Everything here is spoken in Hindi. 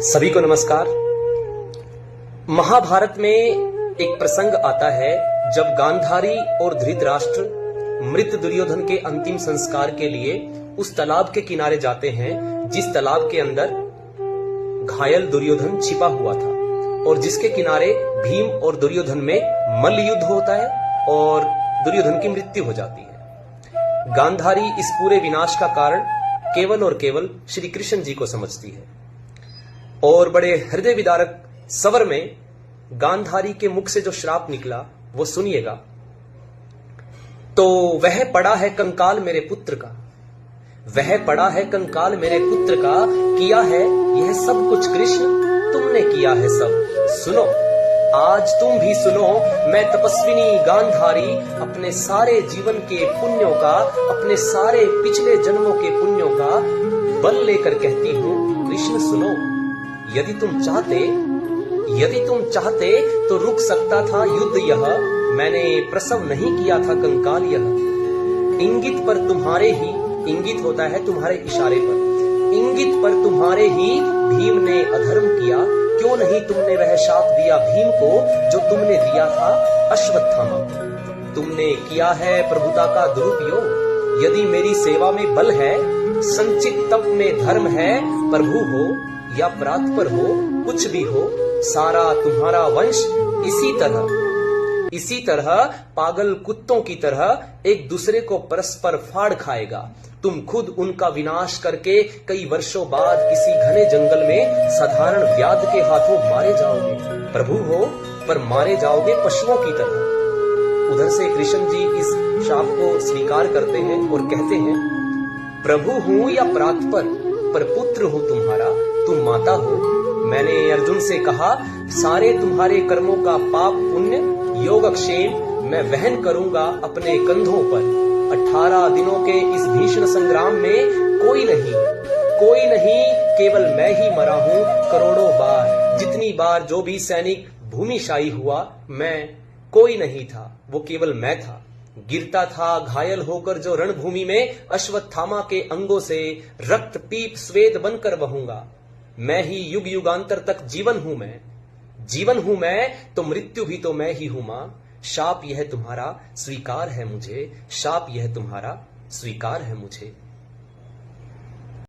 सभी को नमस्कार। महाभारत में एक प्रसंग आता है जब गांधारी और धृतराष्ट्र मृत दुर्योधन के अंतिम संस्कार के लिए उस तालाब के किनारे जाते हैं जिस तालाब के अंदर घायल दुर्योधन छिपा हुआ था और जिसके किनारे भीम और दुर्योधन में मल्ल युद्ध होता है और दुर्योधन की मृत्यु हो जाती है। गांधारी इस पूरे विनाश का कारण केवल और केवल श्री कृष्ण जी को समझती है और बड़े हृदय विदारक स्वर में गांधारी के मुख से जो श्राप निकला वो सुनिएगा। तो वह पड़ा है कंकाल मेरे पुत्र का, वह पड़ा है कंकाल मेरे पुत्र का, किया है यह सब कुछ कृष्ण तुमने किया है सब। सुनो आज तुम भी सुनो, मैं तपस्विनी गांधारी अपने सारे जीवन के पुण्यों का, अपने सारे पिछले जन्मों के पुण्यों का बल लेकर कहती हूं कृष्ण सुनो। यदि तुम चाहते तो रुक सकता था युद्ध यह, मैंने प्रसव नहीं किया था कंकाल यह। इंगित पर तुम्हारे ही, इंगित होता है तुम्हारे इशारे पर, इंगित पर तुम्हारे ही भीम ने अधर्म किया। क्यों नहीं तुमने वह शाप दिया भीम को जो तुमने दिया था अश्वत्थामा। तुमने किया है प्रभुता का दुरुपयोग। यदि मेरी सेवा में बल है, संचित तप में धर्म है, प्रभु हो या परात्पर हो, कुछ भी हो, सारा तुम्हारा वंश इसी तरह पागल कुत्तों की तरह एक दूसरे को परस्पर फाड़ खाएगा। तुम खुद उनका विनाश करके कई वर्षों बाद किसी घने जंगल में साधारण व्याध के हाथों मारे जाओगे। प्रभु हो पर मारे जाओगे पशुओं की तरह। उधर से कृष्ण जी इस शाप को स्वीकार करते हैं और कहते हैं प्रभु हूं या परात्पर, पर पुत्र हूं तुम्हारा, तुम माता हो। मैंने अर्जुन से कहा सारे तुम्हारे कर्मों का पाप पुण्य योगक्षेम मैं वहन करूंगा अपने कंधों पर। 18 दिनों के इस भीषण संग्राम में कोई नहीं, केवल मैं ही मरा हूं करोड़ों बार। जितनी बार जो भी सैनिक भूमिशायी हुआ, मैं कोई नहीं था, वो केवल मैं था। गिरता था घायल होकर जो रणभूमि में, अश्वत्थामा के अंगों से रक्त पीप स्वेद बनकर बहूंगा। मैं ही युग युगांतर तक जीवन हूं मैं, तो मृत्यु भी तो मैं ही हूं मां। शाप यह तुम्हारा स्वीकार है मुझे, शाप यह तुम्हारा स्वीकार है मुझे।